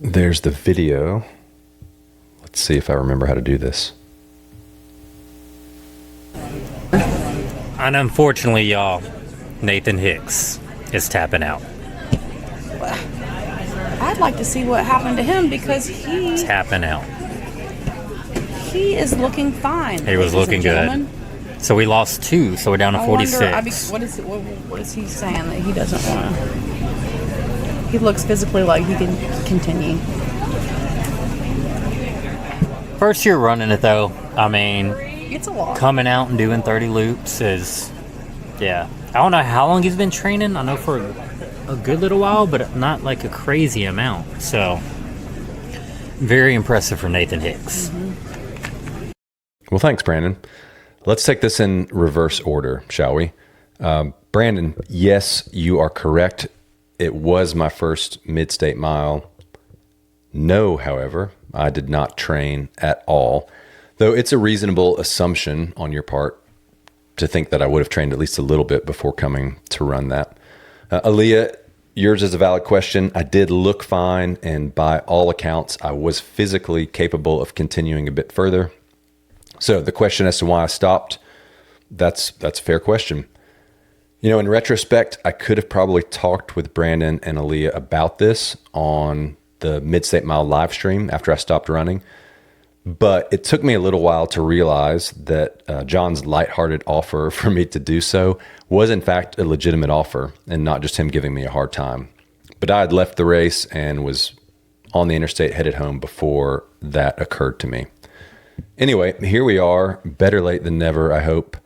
There's the video. Let's see if I remember how to do this. And unfortunately, y'all, Nathan Hicks is tapping out. I'd like to see what happened to him because he is looking fine. He was looking good. So we lost 2, so we're down to 46. What is he saying that he doesn't want to? He looks physically like he can continue. First year running it though. I mean, it's a lot. Coming out and doing 30 loops is, yeah. I don't know how long he's been training. I know for a good little while, but not like a crazy amount. So, very impressive for Nathan Hicks. Mm-hmm. Well, thanks, Brandon. Let's take this in reverse order, shall we? Brandon, yes, you are correct. It was my first mid-state mile. No, however, I did not train at all, though it's a reasonable assumption on your part to think that I would have trained at least a little bit before coming to run that. Aaliyah, yours is a valid question. I did look fine, and by all accounts, I was physically capable of continuing a bit further. So the question as to why I stopped, that's a fair question. You know, in retrospect, I could have probably talked with Brandon and Aaliyah about this on the Mid-State Mile live stream after I stopped running. But it took me a little while to realize that John's lighthearted offer for me to do so was in fact a legitimate offer and not just him giving me a hard time. But I had left the race and was on the interstate headed home before that occurred to me. Anyway, here we are, better late than never, I hope.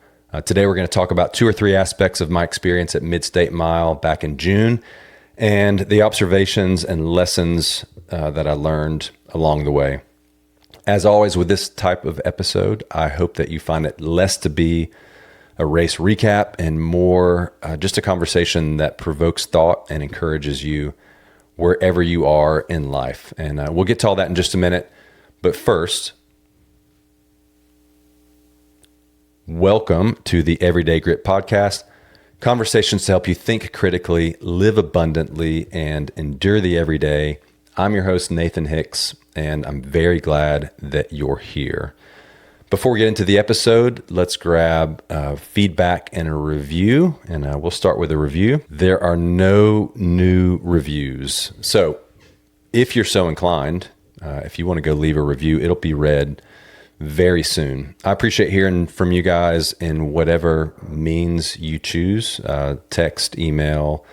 Today we're going to talk about 2 or 3 aspects of my experience at Mid-State Mile back in June and the observations and lessons that I learned along the way. As always with this type of episode, I hope that you find it less to be a race recap and more just a conversation that provokes thought and encourages you wherever you are in life. And we'll get to all that in just a minute. But first, welcome to the Everyday Grit Podcast. Conversations to help you think critically, live abundantly, and endure the everyday. I'm your host, Nathan Hicks, and I'm very glad that you're here. Before we get into the episode, let's grab feedback and a review, and we'll start with a review. There are no new reviews. So if you're so inclined, if you want to go leave a review, it'll be read very soon. I appreciate hearing from you guys in whatever means you choose, text, email,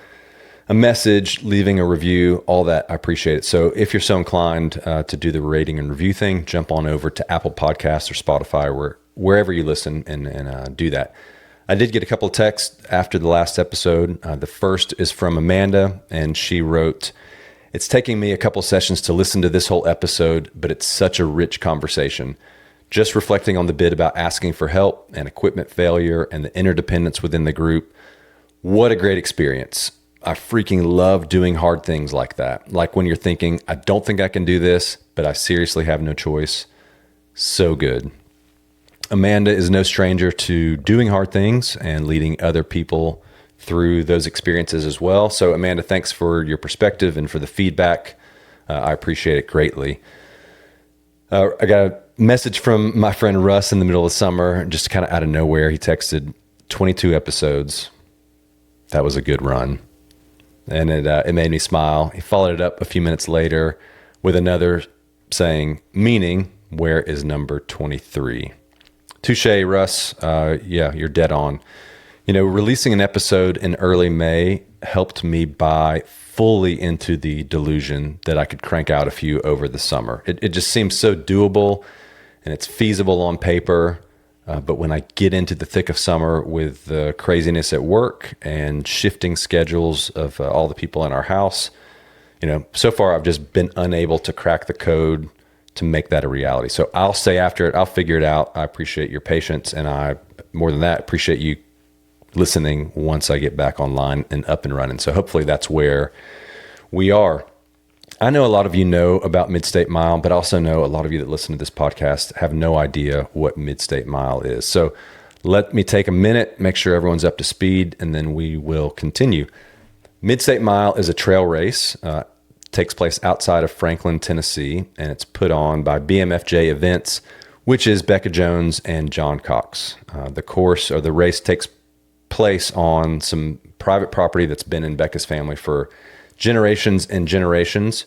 a message, leaving a review, all that. I appreciate it. So if you're so inclined to do the rating and review thing, jump on over to Apple Podcasts or Spotify or wherever you listen and do that. I did get a couple of texts after the last episode. The first is from Amanda, and she wrote, "It's taking me a couple sessions to listen to this whole episode, but it's such a rich conversation. Just reflecting on the bit about asking for help and equipment failure and the interdependence within the group. What a great experience. I freaking love doing hard things like that. Like when you're thinking, I don't think I can do this, but I seriously have no choice. So good." Amanda is no stranger to doing hard things and leading other people through those experiences as well. So Amanda, thanks for your perspective and for the feedback. I appreciate it greatly. I got a message from my friend Russ in the middle of summer, just kind of out of nowhere. He texted 22 episodes. That was a good run. And it made me smile. He followed it up a few minutes later with another saying, meaning, where is number 23? Touche, Russ. Yeah, you're dead on. You know, releasing an episode in early May helped me buy fully into the delusion that I could crank out a few over the summer. It just seems so doable and it's feasible on paper. But when I get into the thick of summer with the craziness at work and shifting schedules of all the people in our house, you know, so far I've just been unable to crack the code to make that a reality. So I'll say after it, I'll figure it out. I appreciate your patience, and I, more than that, appreciate you listening once I get back online and up and running. So hopefully that's where we are. I know a lot of you know about Mid-State Mile, but also know a lot of you that listen to this podcast have no idea what Mid-State Mile is. So let me take a minute, make sure everyone's up to speed, and then we will continue. Mid-State Mile is a trail race takes place outside of Franklin, Tennessee, and it's put on by BMFJ Events, which is Becca Jones and John Cox. The race takes place on some private property that's been in Becca's family for generations and generations.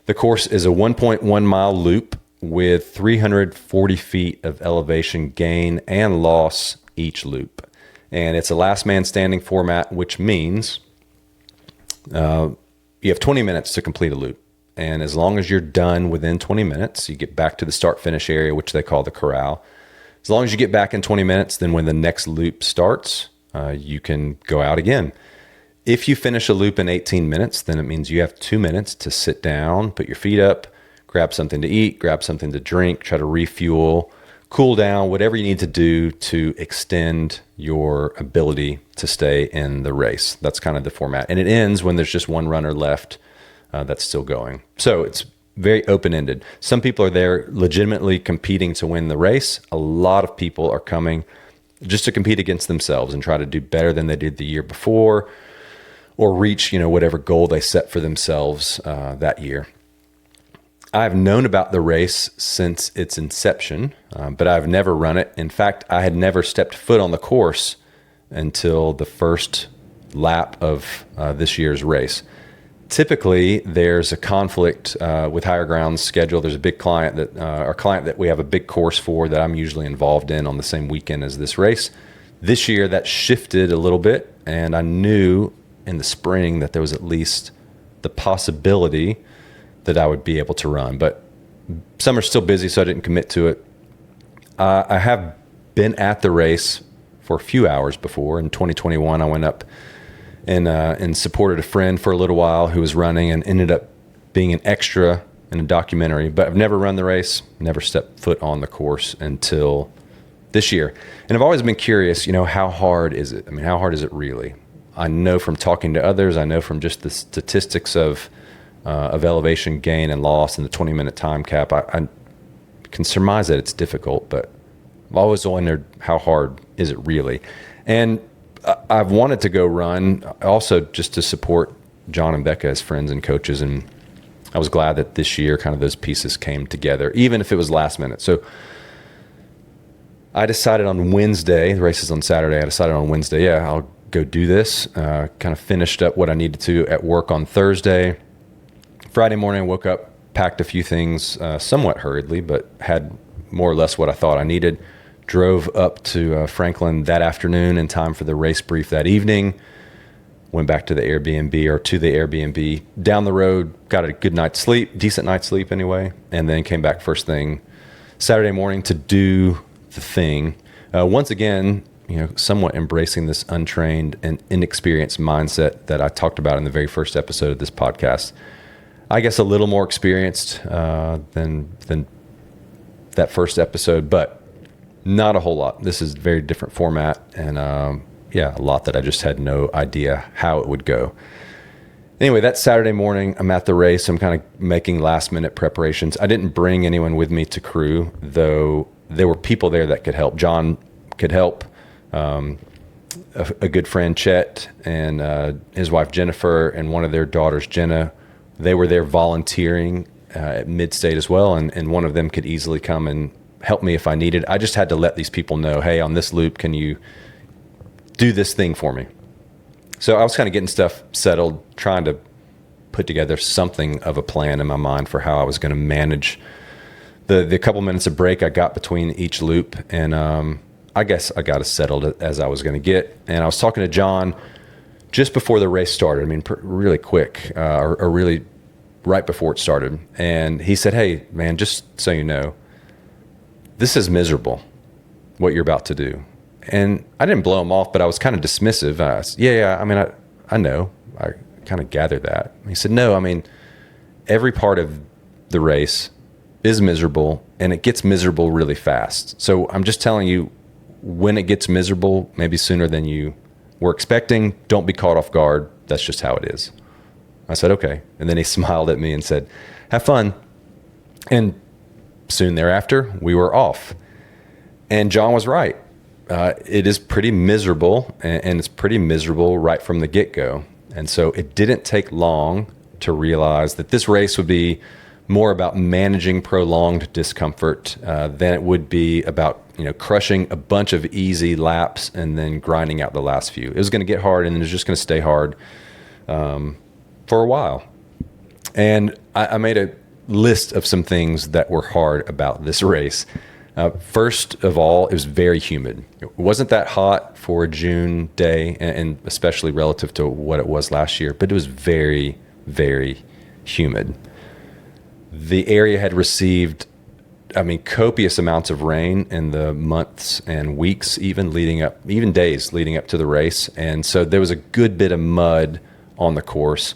The course is a 1.1 mile loop with 340 feet of elevation gain and loss each loop. And it's a last man standing format, which means you have 20 minutes to complete a loop. And as long as you're done within 20 minutes, you get back to the start finish area, which they call the corral. As long as you get back in 20 minutes, then when the next loop starts, you can go out again. If you finish a loop in 18 minutes, then it means you have 2 minutes to sit down, put your feet up, grab something to eat, grab something to drink, try to refuel, cool down, whatever you need to do to extend your ability to stay in the race. That's kind of the format. And it ends when there's just one runner left that's still going. So it's very open-ended. Some people are there legitimately competing to win the race. A lot of people are coming just to compete against themselves and try to do better than they did the year before, or reach, whatever goal they set for themselves that year. I've known about the race since its inception, but I've never run it. In fact, I had never stepped foot on the course until the first lap of this year's race. Typically, there's a conflict with Higher Ground's schedule. There's a big client that we have a big course for that I'm usually involved in on the same weekend as this race. This year, that shifted a little bit, and I knew in the spring that there was at least the possibility that I would be able to run, but some are still busy, so I didn't commit to it. I have been at the race for a few hours before. In 2021, I went up and supported a friend for a little while who was running and ended up being an extra in a documentary, but I've never run the race, never stepped foot on the course until this year. And I've always been curious, how hard is it? I mean, how hard is it really? I know from talking to others, I know from just the statistics of elevation gain and loss and the 20-minute time cap, I can surmise that it's difficult, but I've always wondered how hard is it really? And I've wanted to go run also just to support John and Becca as friends and coaches, and I was glad that this year kind of those pieces came together, even if it was last minute. So I decided on Wednesday, the race is on Saturday, I decided on Wednesday, I'll go do this. Kind of finished up what I needed to at work on Thursday. Friday morning, I woke up, packed a few things somewhat hurriedly, but had more or less what I thought I needed. Drove up to Franklin that afternoon in time for the race brief that evening. Went back to the Airbnb. Down the road, got a good night's sleep, decent night's sleep anyway, and then came back first thing Saturday morning to do the thing. Once again, somewhat embracing this untrained and inexperienced mindset that I talked about in the very first episode of this podcast. I guess a little more experienced than that first episode, but not a whole lot. This is a very different format, and a lot that I just had no idea how it would go. Anyway, that Saturday morning, I'm at the race. I'm kind of making last-minute preparations. I didn't bring anyone with me to crew, though there were people there that could help. John could help. A good friend, Chet, and his wife, Jennifer, and one of their daughters, Jenna, they were there volunteering at Mid-State as well, and one of them could easily come and help me if I needed. I just had to let these people know, hey, on this loop, can you do this thing for me? So I was kind of getting stuff settled, trying to put together something of a plan in my mind for how I was going to manage the couple minutes of break I got between each loop, and I guess I got as settled as I was going to get. And I was talking to John just before the race started. I mean, really quick, or really right before it started. And he said, hey, man, just so you know, this is miserable, what you're about to do. And I didn't blow him off, but I was kind of dismissive. I said, I know. I kind of gathered that. He said, no, I mean, every part of the race is miserable, and it gets miserable really fast. So I'm just telling you, when it gets miserable, maybe sooner than you were expecting, don't be caught off guard. That's just how it is. I said, okay. And then he smiled at me and said, have fun. And soon thereafter, we were off. And John was right. It is pretty miserable, and it's pretty miserable right from the get-go. And so it didn't take long to realize that this race would be more about managing prolonged discomfort than it would be about crushing a bunch of easy laps and then grinding out the last few. It was going to get hard, and then it was just going to stay hard for a while. And I made a list of some things that were hard about this race. First of all, it was very humid. It wasn't that hot for a June day, and especially relative to what it was last year, but it was very, very humid. The area had received, copious amounts of rain in the months and weeks, even days leading up to the race. And so there was a good bit of mud on the course,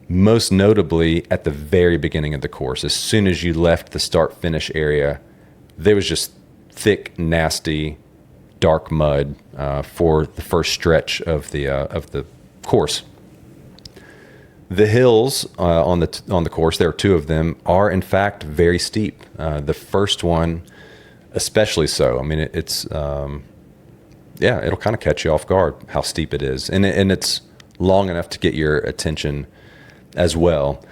most notably at the very beginning of the course. As soon as you left the start-finish area, there was just thick, nasty, dark mud for the first stretch of the course. The hills on the course, there are two of them, are in fact very steep. The first one, especially so. It's it'll kind of catch you off guard how steep it is, and it's long enough to get your attention as well.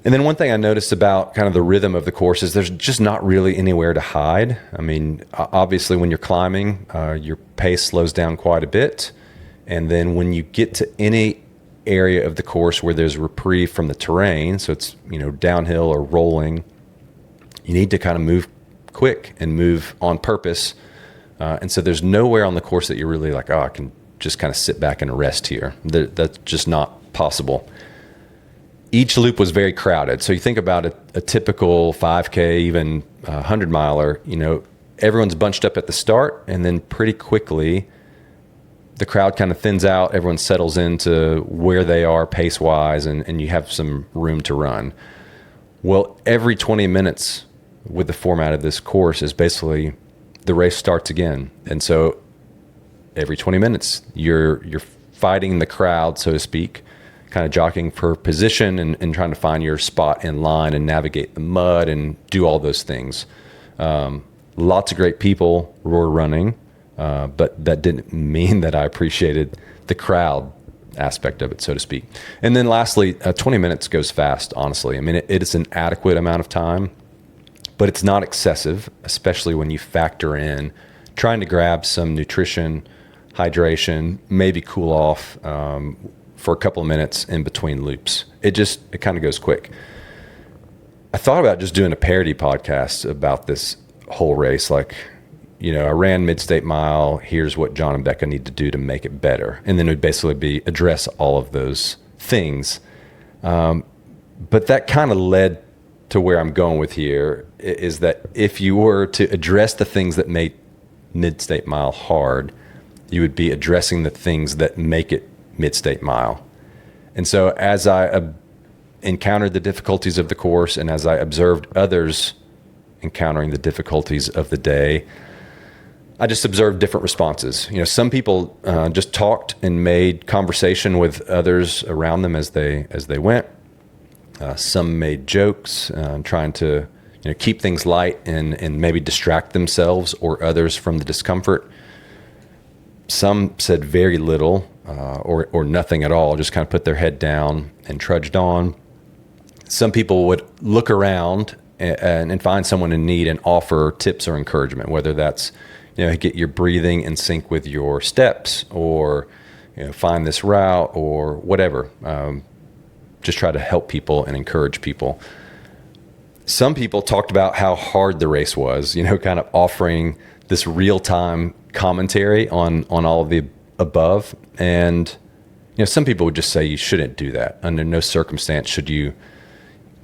And then one thing I noticed about kind of the rhythm of the course is there's just not really anywhere to hide. Obviously, when you're climbing, your pace slows down quite a bit, and then when you get to any area of the course where there's reprieve from the terrain, so it's downhill or rolling, you need to kind of move quick and move on purpose, and so there's nowhere on the course that you're really like, I can just kind of sit back and rest here. That's just not possible. Each loop was very crowded, so you think about a typical 5K, even 100 miler, everyone's bunched up at the start, and then pretty quickly the crowd kind of thins out, everyone settles into where they are pace-wise, and you have some room to run. Well, every 20 minutes with the format of this course is basically the race starts again. And so every 20 minutes, you're fighting the crowd, so to speak, kind of jockeying for position and trying to find your spot in line and navigate the mud and do all those things. Lots of great people were running. But that didn't mean that I appreciated the crowd aspect of it, so to speak. And then lastly, 20 minutes goes fast, honestly. It is an adequate amount of time, but it's not excessive, especially when you factor in trying to grab some nutrition, hydration, maybe cool off for a couple of minutes in between loops. It kind of goes quick. I thought about just doing a parody podcast about this whole race, I ran Mid-State Mile. Here's what John and Becca need to do to make it better. And then it would basically address all of those things. But that kind of led to where I'm going with here, is that if you were to address the things that make Mid-State Mile hard, you would be addressing the things that make it Mid-State Mile. And so as I encountered the difficulties of the course, and as I observed others encountering the difficulties of the day, I just observed different responses. Some people just talked and made conversation with others around them as they went. Some made jokes, trying to keep things light and maybe distract themselves or others from the discomfort. Some said very little or nothing at all, just kind of put their head down and trudged on. Some people would look around and find someone in need and offer tips or encouragement, whether that's get your breathing in sync with your steps, or find this route, or whatever. Just try to help people and encourage people. Some people talked about how hard the race was, kind of offering this real-time commentary on all of the above. And some people would just say you shouldn't do that. Under no circumstance should you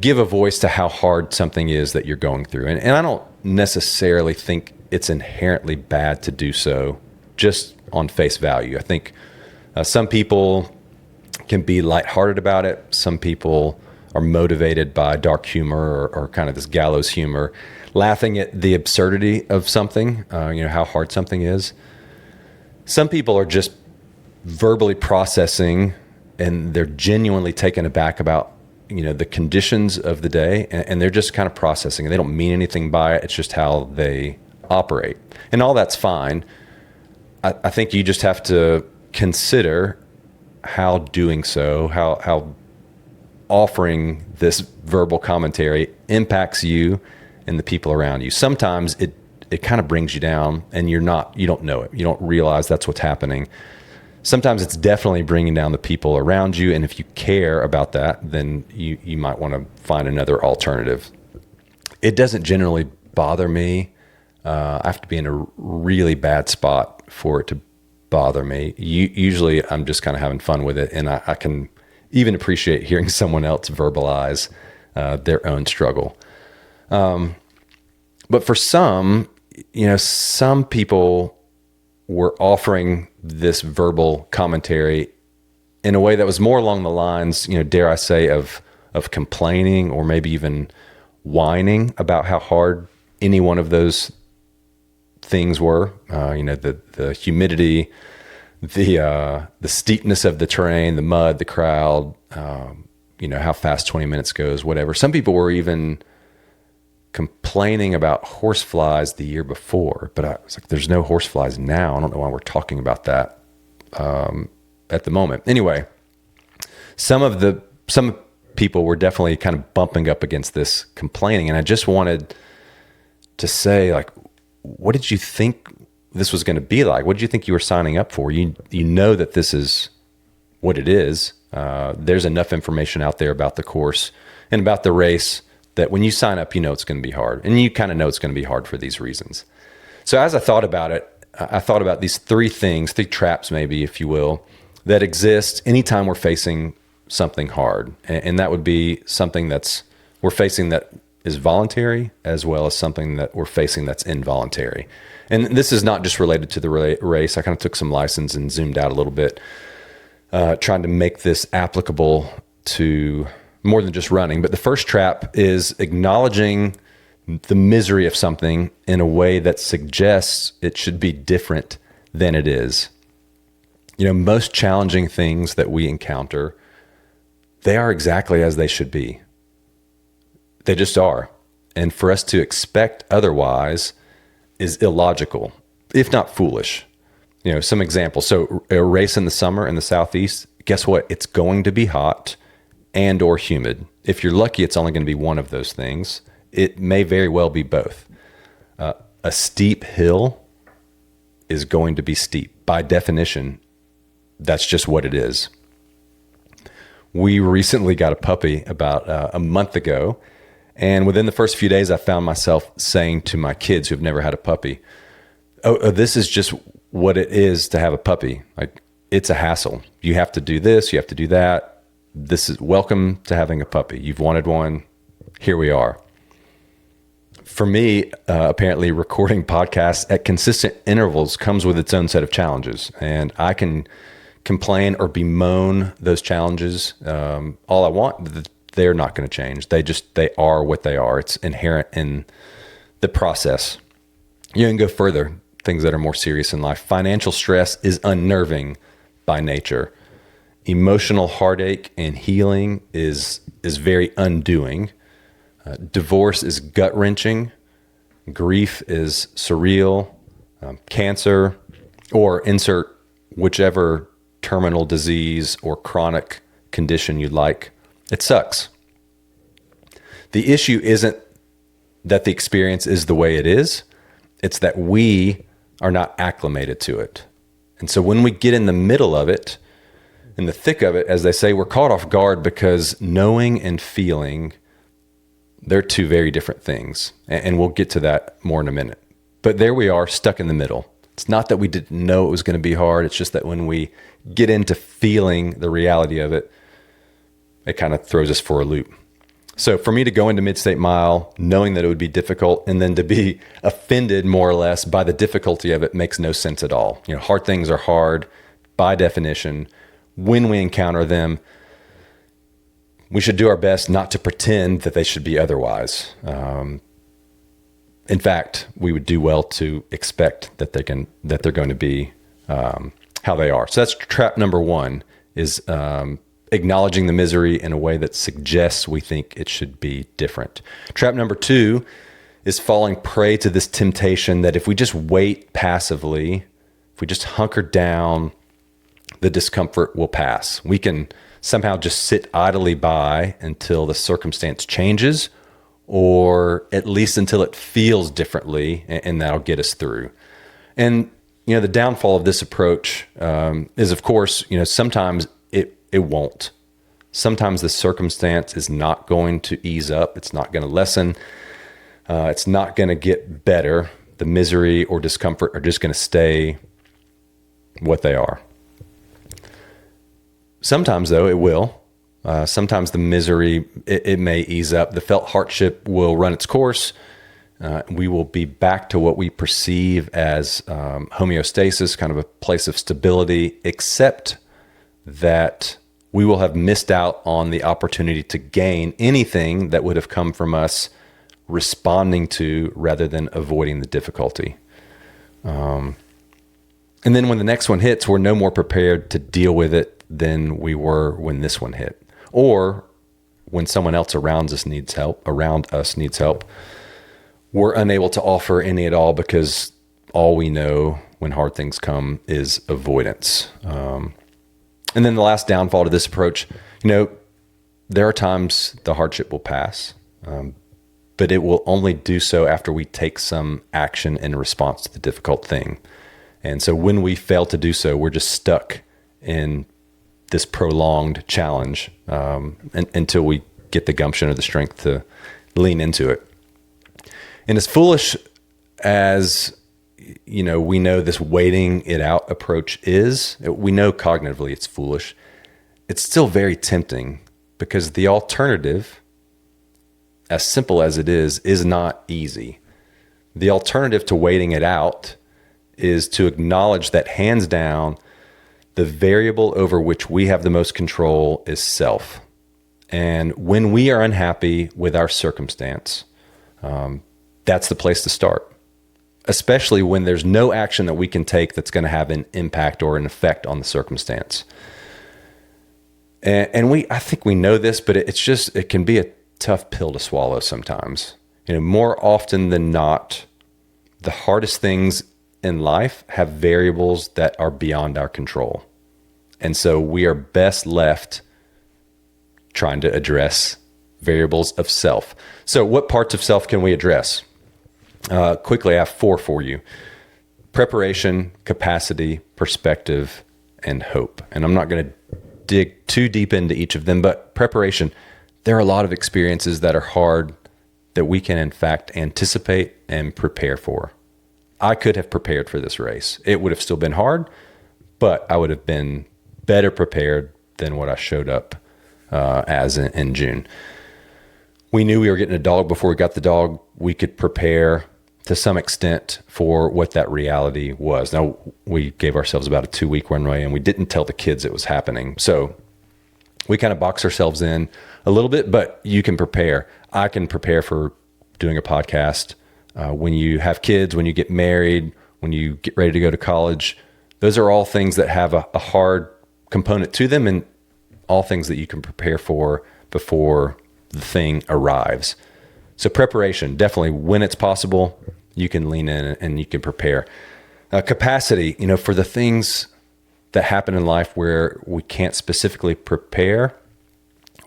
give a voice to how hard something is that you're going through. And I don't necessarily think it's inherently bad to do so just on face value. I think some people can be lighthearted about it. Some people are motivated by dark humor or kind of this gallows humor, laughing at the absurdity of something, how hard something is. Some people are just verbally processing, and they're genuinely taken aback about the conditions of the day, and they're just kind of processing. They don't mean anything by it. It's just how they operate, and all that's fine. I think you just have to consider how doing so, how offering this verbal commentary impacts you and the people around you. Sometimes it kind of brings you down, and you don't know it. You don't realize that's what's happening. Sometimes it's definitely bringing down the people around you, and if you care about that, then you might want to find another alternative. It doesn't generally bother me. I have to be in a really bad spot for it to bother me. Usually I'm just kind of having fun with it, and I can even appreciate hearing someone else verbalize their own struggle. But for some people were offering this verbal commentary in a way that was more along the lines, dare I say, of complaining, or maybe even whining about how hard any one of those things were. The humidity, the steepness of the terrain, the mud, the crowd, how fast 20 minutes goes, whatever. Some people were even complaining about horseflies the year before, but I was like, there's no horseflies now. I don't know why we're talking about that at the moment. Anyway, some people were definitely kind of bumping up against this complaining, and I just wanted to say, like, what did you think this was going to be like? What did you think you were signing up for? You know that this is what it is. There's enough information out there about the course and about the race that when you sign up, it's going to be hard. And you kind of know it's going to be hard for these reasons. So as I thought about it, I thought about these three traps maybe, if you will, that exist anytime we're facing something hard. And that would be something we're facing that is voluntary, as well as something that we're facing that's involuntary. And this is not just related to the race. I kind of took some license and zoomed out a little bit, trying to make this applicable to more than just running. But the first trap is acknowledging the misery of something in a way that suggests it should be different than it is. Most challenging things that we encounter, they are exactly as they should be. They just are. And for us to expect otherwise is illogical, if not foolish. Some examples. So a race in the summer in the Southeast, guess what? It's going to be hot and or humid. If you're lucky, it's only going to be one of those things. It may very well be both. A steep hill is going to be steep. By definition, that's just what it is. We recently got a puppy about a month ago, and within the first few days, I found myself saying to my kids who've never had a puppy, oh, this is just what it is to have a puppy. Like, it's a hassle. You have to do this, you have to do that. This is welcome to having a puppy. You've wanted one. Here we are. For me, apparently recording podcasts at consistent intervals comes with its own set of challenges, and I can complain or bemoan those challenges all I want. They're not going to change. They are what they are. It's inherent in the process. You can go further, things that are more serious in life. Financial stress is unnerving by nature. Emotional heartache and healing is very undoing. Divorce is gut-wrenching. Grief is surreal. Cancer, or insert whichever terminal disease or chronic condition you'd like, it sucks. The issue isn't that the experience is the way it is. It's that we are not acclimated to it. And so when we get in the middle of it, in the thick of it, as they say, we're caught off guard, because knowing and feeling, they're two very different things. And we'll get to that more in a minute. But there we are, stuck in the middle. It's not that we didn't know it was going to be hard. It's just that when we get into feeling the reality of it, it kind of throws us for a loop. So for me to go into Mid-State Mile knowing that it would be difficult, and then to be offended more or less by the difficulty of it, makes no sense at all. Hard things are hard by definition. When we encounter them, we should do our best not to pretend that they should be otherwise. In fact, we would do well to expect that they're going to be how they are. So that's trap number one, is acknowledging the misery in a way that suggests we think it should be different. Trap number two is falling prey to this temptation that if we just wait passively, if we just hunker down, the discomfort will pass. We can somehow just sit idly by until the circumstance changes, or at least until it feels differently, and that'll get us through. And, the downfall of this approach is, of course, sometimes it won't. Sometimes the circumstance is not going to ease up. It's not going to lessen. It's not going to get better. The misery or discomfort are just going to stay what they are. Sometimes, though, it will. Sometimes the misery, it may ease up. The felt hardship will run its course. We will be back to what we perceive as homeostasis, kind of a place of stability, except that we will have missed out on the opportunity to gain anything that would have come from us responding to rather than avoiding the difficulty. And then when the next one hits, we're no more prepared to deal with it than we were when this one hit. Or when someone else around us needs help, we're unable to offer any at all because all we know when hard things come is avoidance. And then the last downfall to this approach, there are times the hardship will pass, but it will only do so after we take some action in response to the difficult thing. And so when we fail to do so, we're just stuck in this prolonged challenge until we get the gumption or the strength to lean into it. And as foolish as we know this waiting it out approach is, we know cognitively it's foolish. It's still very tempting because the alternative, as simple as it is not easy. The alternative to waiting it out is to acknowledge that hands down, the variable over which we have the most control is self. And when we are unhappy with our circumstance, that's the place to start. Especially when there's no action that we can take that's going to have an impact or an effect on the circumstance. And I think we know this, but it can be a tough pill to swallow sometimes. More often than not, the hardest things in life have variables that are beyond our control. And so we are best left trying to address variables of self. So what parts of self can we address? Quickly, I have 4 for you: preparation, capacity, perspective, and hope. And I'm not going to dig too deep into each of them, but preparation, there are a lot of experiences that are hard that we can, in fact, anticipate and prepare for. I could have prepared for this race. It would have still been hard, but I would have been better prepared than what I showed up as in June. We knew we were getting a dog before we got the dog. We could prepare to some extent for what that reality was. Now, we gave ourselves about a 2-week runway, and we didn't tell the kids it was happening. So we kind of box ourselves in a little bit, but you can prepare. I can prepare for doing a podcast. When you have kids, when you get married, when you get ready to go to college, those are all things that have a hard component to them, and all things that you can prepare for before the thing arrives. So preparation, definitely when it's possible, you can lean in and you can prepare. Capacity, for the things that happen in life where we can't specifically prepare,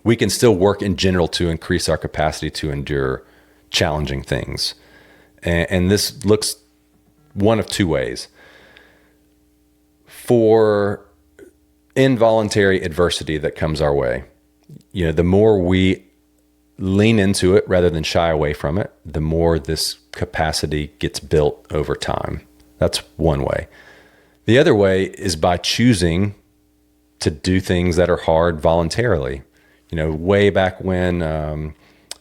we can still work in general to increase our capacity to endure challenging things. And this looks one of 2 ways. For involuntary adversity that comes our way, the more we lean into it rather than shy away from it, the more this capacity gets built over time. That's one way. The other way is by choosing to do things that are hard voluntarily. Way back when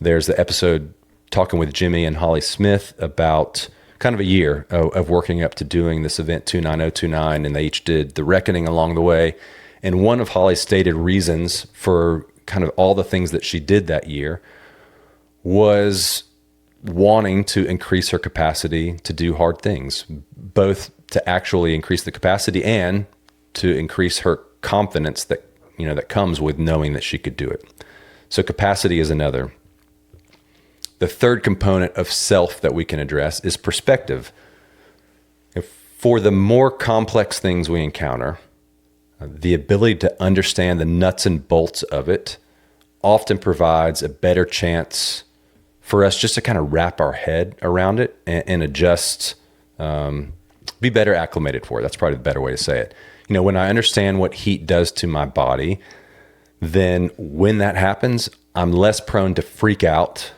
there's the episode talking with Jimmy and Holly Smith about kind of a year of working up to doing this event 29029, and they each did the reckoning along the way. And one of Holly's stated reasons for kind of all the things that she did that year was wanting to increase her capacity to do hard things, both to actually increase the capacity and to increase her confidence that comes with knowing that she could do it. So capacity is another. The third component of self that we can address is perspective. For the more complex things we encounter, The ability to understand the nuts and bolts of it often provides a better chance for us just to kind of wrap our head around it and adjust, be better acclimated for it. That's probably the better way to say it. When I understand what heat does to my body, then when that happens, I'm less prone to freak out.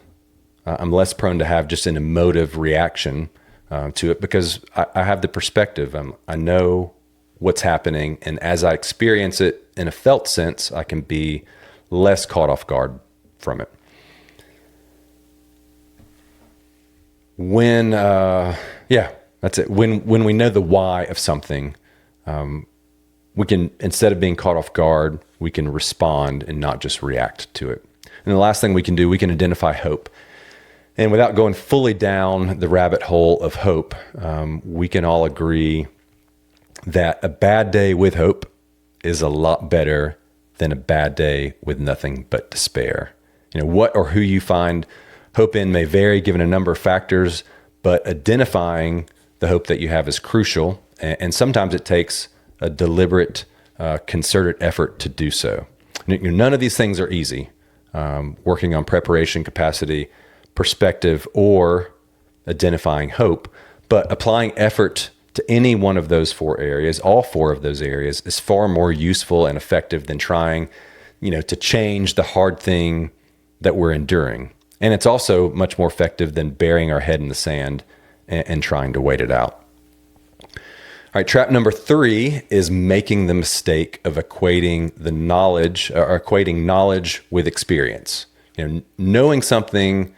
I'm less prone to have just an emotive reaction to it because I have the perspective. I know what's happening. And as I experience it in a felt sense, I can be less caught off guard from it. That's it. When we know the why of something, we can, instead of being caught off guard, we can respond and not just react to it. And the last thing we can do, we can identify hope. And without going fully down the rabbit hole of hope, we can all agree that a bad day with hope is a lot better than a bad day with nothing but despair. What or who you find hope in may vary given a number of factors, but identifying the hope that you have is crucial. And sometimes it takes a deliberate, concerted effort to do so. None of these things are easy. Working on preparation, capacity, perspective, or identifying hope, but applying effort to any one of those four areas, all four of those areas, is far more useful and effective than trying, to change the hard thing that we're enduring. And it's also much more effective than burying our head in the sand and trying to wait it out. All right, trap number 3 is making the mistake of equating knowledge with experience. Knowing something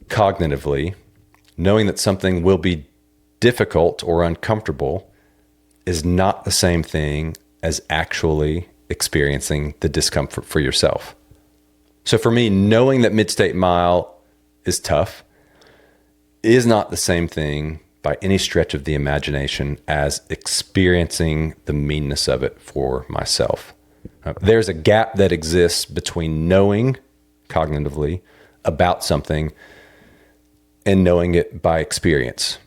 cognitively, knowing that something will be difficult or uncomfortable is not the same thing as actually experiencing the discomfort for yourself. So for me, knowing that Mid-State Mile is tough is not the same thing by any stretch of the imagination as experiencing the meanness of it for myself. There's a gap that exists between knowing cognitively about something and knowing it by experience.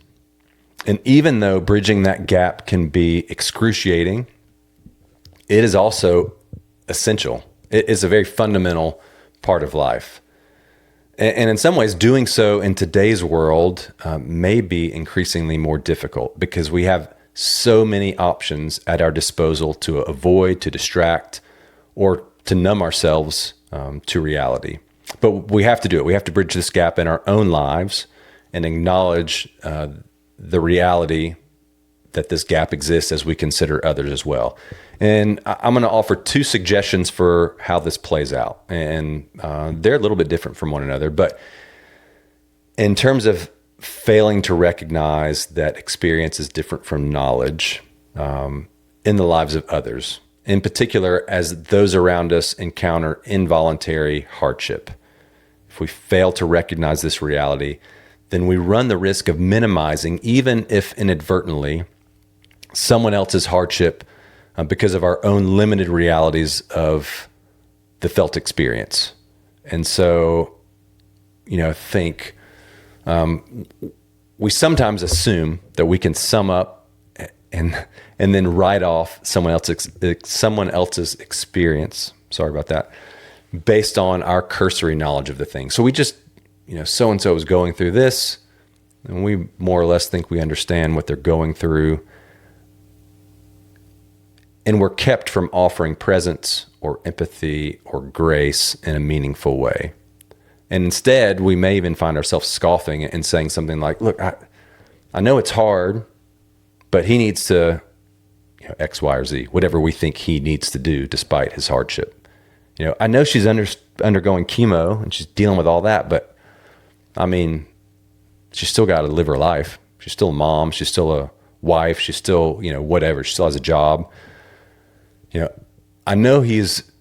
And even though bridging that gap can be excruciating, it is also essential. It is a very fundamental part of life. And in some ways, doing so in today's world may be increasingly more difficult because we have so many options at our disposal to avoid, to distract, or to numb ourselves to reality. But we have to do it. We have to bridge this gap in our own lives and acknowledge the reality that this gap exists as we consider others as well. And I'm going to offer 2 suggestions for how this plays out. And they're a little bit different from one another. But in terms of failing to recognize that experience is different from knowledge in the lives of others, in particular as those around us encounter involuntary hardship. If we fail to recognize this reality, then we run the risk of minimizing, even if inadvertently, someone else's hardship because of our own limited realities of the felt experience. And so, think we sometimes assume that we can sum up and then write off someone else's experience. Sorry about that. Based on our cursory knowledge of the thing. So we just, so-and-so is going through this, and we more or less think we understand what they're going through. And we're kept from offering presence or empathy or grace in a meaningful way. And instead, we may even find ourselves scoffing and saying something like, look, I know it's hard, but he needs to, X, Y, or Z, whatever we think he needs to do despite his hardship. I know she's undergoing chemo and she's dealing with all that, but she's still got to live her life. She's still a mom. She's still a wife. She's still, whatever. She still has a job. I know he's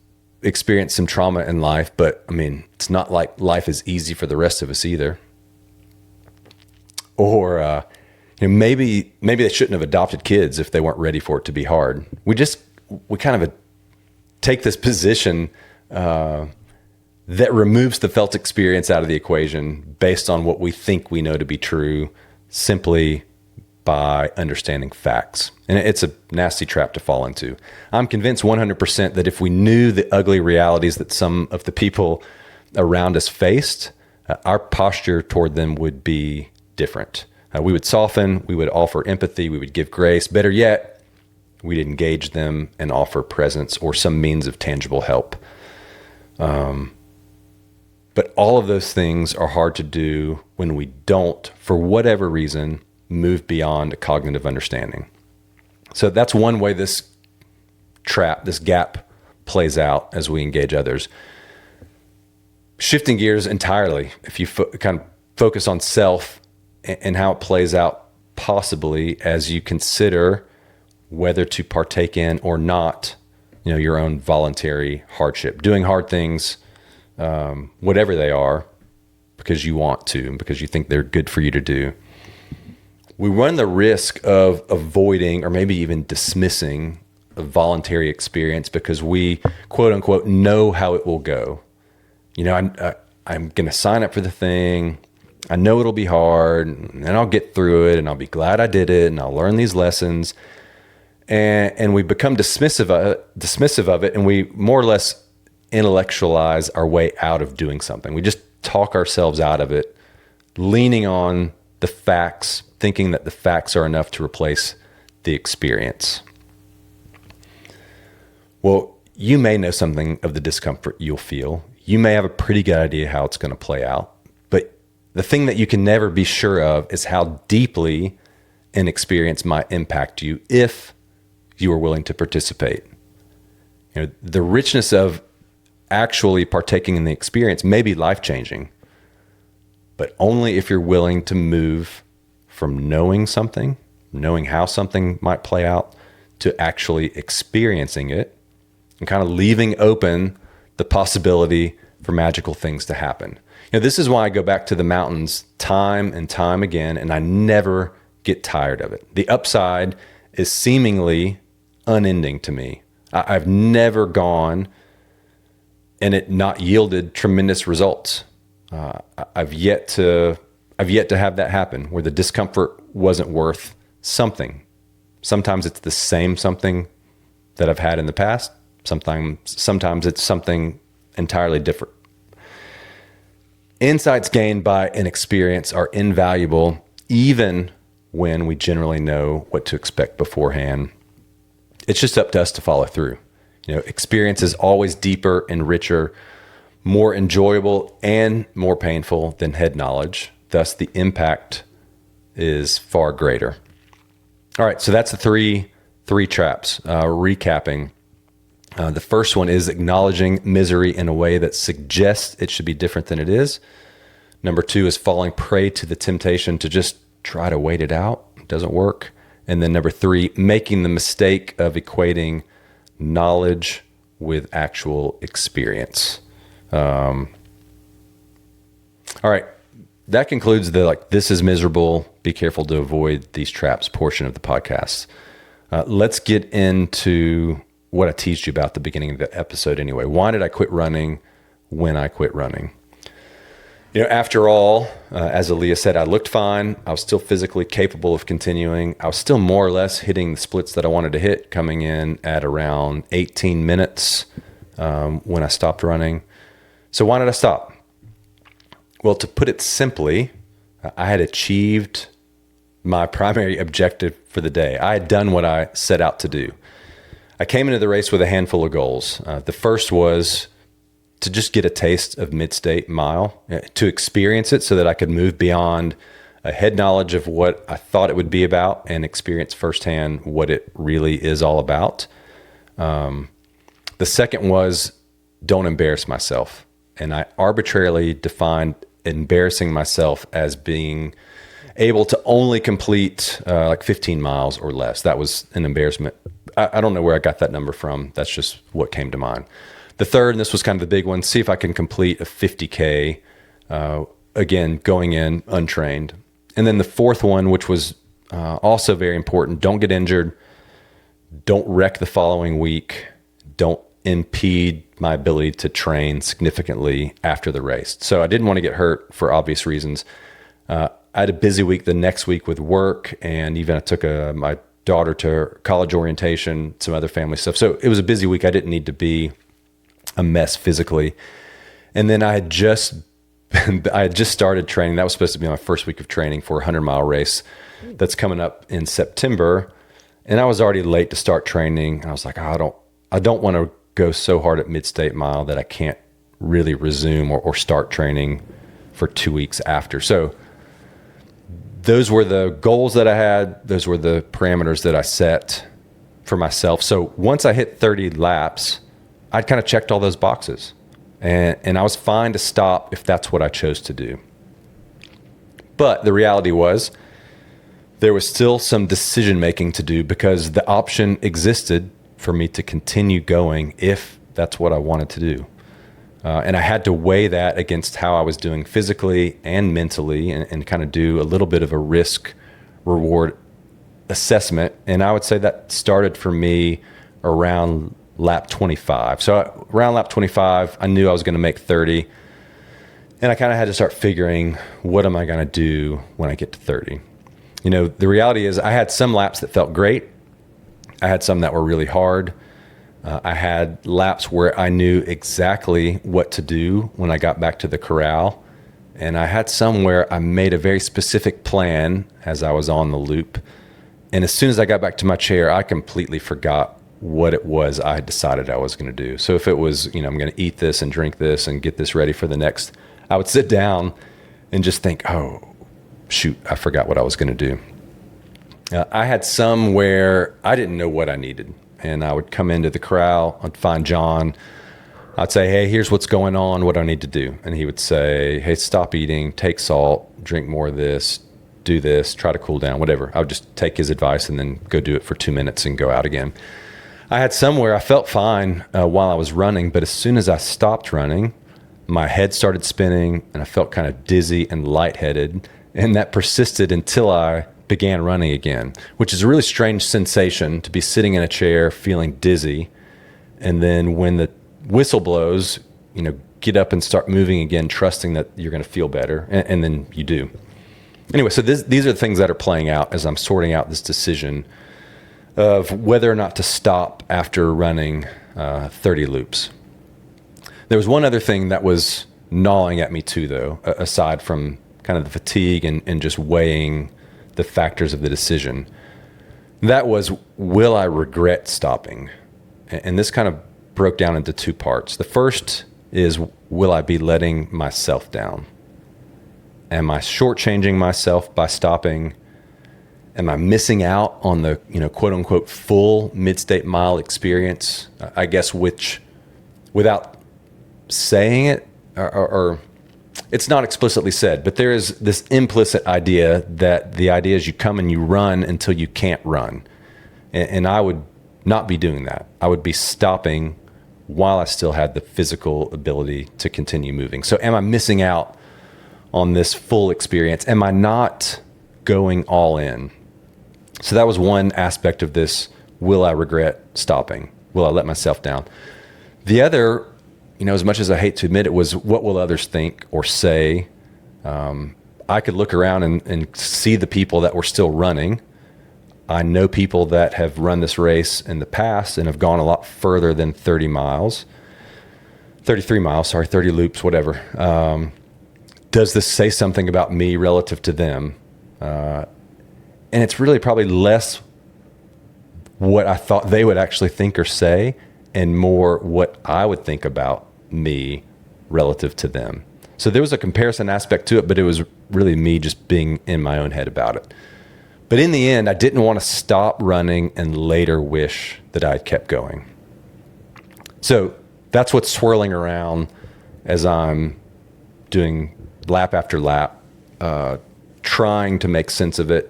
experienced some trauma in life, but it's not like life is easy for the rest of us either. Or, maybe they shouldn't have adopted kids if they weren't ready for it to be hard. We kind of take this position that removes the felt experience out of the equation based on what we think we know to be true, simply by understanding facts. And it's a nasty trap to fall into. I'm convinced 100% that if we knew the ugly realities that some of the people around us faced, our posture toward them would be different. We would soften, we would offer empathy, we would give grace. Better yet, we'd engage them and offer presence or some means of tangible help. But all of those things are hard to do when we don't, for whatever reason, move beyond a cognitive understanding. So that's one way this trap, this gap plays out as we engage others. Shifting gears entirely, if you kind of focus on self and how it plays out possibly as you consider whether to partake in or not, your own voluntary hardship, doing hard things, whatever they are, because you want to, because you think they're good for you to do. We run the risk of avoiding or maybe even dismissing a voluntary experience because we, quote unquote, know how it will go. I'm going to sign up for the thing. I know it'll be hard, and I'll get through it, and I'll be glad I did it, and I'll learn these lessons. And we become dismissive of it, and we more or less intellectualize our way out of doing something. We just talk ourselves out of it, leaning on the facts, thinking that the facts are enough to replace the experience. Well, you may know something of the discomfort you'll feel. You may have a pretty good idea how it's going to play out. But the thing that you can never be sure of is how deeply an experience might impact you if you are willing to participate. The richness of actually partaking in the experience may be life-changing, but only if you're willing to move from knowing something, knowing how something might play out, to actually experiencing it and kind of leaving open the possibility for magical things to happen. This is why I go back to the mountains time and time again, and I never get tired of it. The upside is seemingly unending to me. I've never gone and it not yielded tremendous results. I've yet to have that happen where the discomfort wasn't worth something. Sometimes it's the same something that I've had in the past. Sometimes it's something entirely different. Insights gained by an experience are invaluable, even when we generally know what to expect beforehand. It's just up to us to follow through. Experience is always deeper and richer, more enjoyable and more painful than head knowledge. Thus, the impact is far greater. All right, so that's the three traps. Recapping. The first one is acknowledging misery in a way that suggests it should be different than it is. Number 2 is falling prey to the temptation to just try to wait it out. It doesn't work. And then number 3, making the mistake of equating knowledge with actual experience. All right, that concludes the this is miserable, be careful to avoid these traps portion of the podcast. Let's get into what I teased you about at the beginning of the episode anyway. Why did I quit running when I quit running? After all, as Aaliyah said, I looked fine. I was still physically capable of continuing. I was still more or less hitting the splits that I wanted to hit, coming in at around 18 minutes when I stopped running. So why did I stop? Well, to put it simply, I had achieved my primary objective for the day. I had done what I set out to do. I came into the race with a handful of goals. The first was to just get a taste of mid-state mile, to experience it so that I could move beyond a head knowledge of what I thought it would be about and experience firsthand what it really is all about. The second was don't embarrass myself. And I arbitrarily defined embarrassing myself as being able to only complete 15 miles or less. That was an embarrassment. I don't know where I got that number from. That's just what came to mind. The third, and this was kind of the big one, see if I can complete a 50K, again, going in untrained. And then the fourth one, which was also very important, don't get injured, don't wreck the following week, don't impede my ability to train significantly after the race. So I didn't want to get hurt for obvious reasons. I had a busy week the next week with work, and even I took my daughter to college orientation, some other family stuff. So it was a busy week. I didn't need to be a mess physically. And then I had just started training. That was supposed to be my first week of training for a 100-mile race that's coming up in September. And I was already late to start training. And I was like, oh, I don't want to go so hard at Mid-State Mile that I can't really resume or start training for 2 weeks after. So those were the goals that I had. Those were the parameters that I set for myself. So once I hit 30 laps, I'd kind of checked all those boxes. And I was fine to stop if that's what I chose to do. But the reality was there was still some decision making to do, because the option existed for me to continue going if that's what I wanted to do. And I had to weigh that against how I was doing physically and mentally, and kind of do a little bit of a risk reward assessment. And I would say that started for me around lap 25. So around lap 25, I knew I was going to make 30. And I kind of had to start figuring, what am I going to do when I get to 30? You know, the reality is I had some laps that felt great. I had some that were really hard. I had laps where I knew exactly what to do when I got back to the corral. And I had some where I made a very specific plan as I was on the loop. And as soon as I got back to my chair, I completely forgot what it was I had decided I was going to do. So if it was, I'm going to eat this and drink this and get this ready for the next, I would sit down and just think, oh, shoot, I forgot what I was going to do. I had some where I didn't know what I needed. And I would come into the corral, I'd find John. I'd say, hey, here's what's going on. What do I need to do? And he would say, hey, stop eating, take salt, drink more of this, do this, try to cool down, whatever. I would just take his advice and then go do it for 2 minutes and go out again. I had some where I felt fine while I was running, but as soon as I stopped running, my head started spinning and I felt kind of dizzy and lightheaded. And that persisted until I began running again, which is a really strange sensation to be sitting in a chair feeling dizzy. And then when the whistle blows, get up and start moving again, trusting that you're going to feel better. And then you do. Anyway, so these are the things that are playing out as I'm sorting out this decision of whether or not to stop after running 30 loops. There was one other thing that was gnawing at me too, though, aside from kind of the fatigue and just weighing the factors of the decision. That was, will I regret stopping? And this kind of broke down into two parts. The first is, will I be letting myself down? Am I shortchanging myself by stopping? Am I missing out on the, quote unquote, full Mid-State Mile experience? I guess, which, without saying it, or it's not explicitly said, but there is this implicit idea that the idea is you come and you run until you can't run. And I would not be doing that. I would be stopping while I still had the physical ability to continue moving. So am I missing out on this full experience? Am I not going all in? So that was one aspect of this. Will I regret stopping? Will I let myself down? The other, as much as I hate to admit it, was what will others think or say? I could look around and see the people that were still running. I know people that have run this race in the past and have gone a lot further than 33 miles, 30 loops, whatever. Does this say something about me relative to them? And it's really probably less what I thought they would actually think or say, and more what I would think about me relative to them. So there was a comparison aspect to it, but it was really me just being in my own head about it. But in the end, I didn't want to stop running and later wish that I'd kept going. So that's what's swirling around as I'm doing lap after lap, trying to make sense of it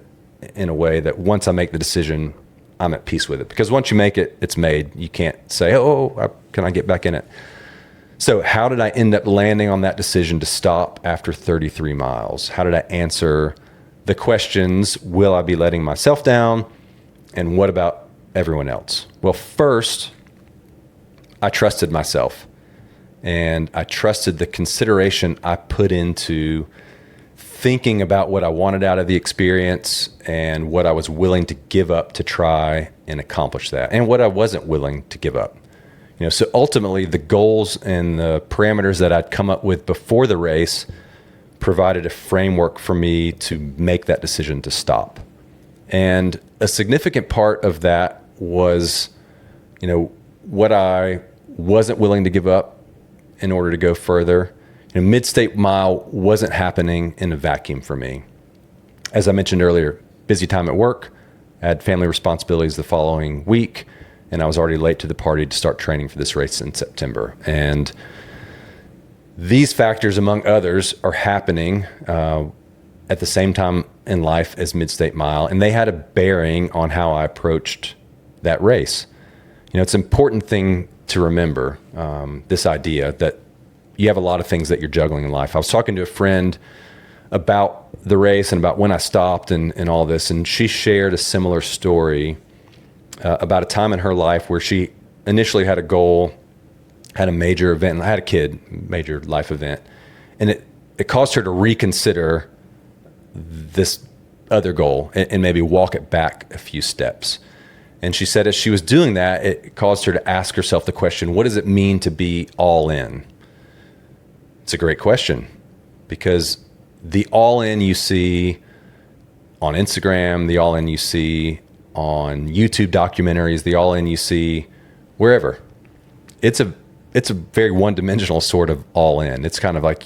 in a way that once I make the decision, I'm at peace with it. Because once you make it, it's made. You can't say, can I get back in it? So how did I end up landing on that decision to stop after 33 miles? How did I answer the questions, will I be letting myself down? And what about everyone else? Well, first, I trusted myself. And I trusted the consideration I put into thinking about what I wanted out of the experience and what I was willing to give up to try and accomplish that, and what I wasn't willing to give up. So ultimately the goals and the parameters that I'd come up with before the race provided a framework for me to make that decision to stop. And a significant part of that was, what I wasn't willing to give up in order to go further. Mid-state mile wasn't happening in a vacuum for me. As I mentioned earlier, busy time at work, I had family responsibilities the following week, and I was already late to the party to start training for this race in September. And these factors, among others, are happening at the same time in life as mid-state mile, and they had a bearing on how I approached that race. It's an important thing to remember, this idea that you have a lot of things that you're juggling in life. I was talking to a friend about the race and about when I stopped and all this, and she shared a similar story about a time in her life where she initially had a goal, had a major event, I had a kid, major life event, and it caused her to reconsider this other goal and maybe walk it back a few steps. And she said as she was doing that, it caused her to ask herself the question, what does it mean to be all in? It's a great question, because the all in you see on Instagram, the all in you see on YouTube documentaries, the all in you see wherever, it's a very one-dimensional sort of all in. It's kind of like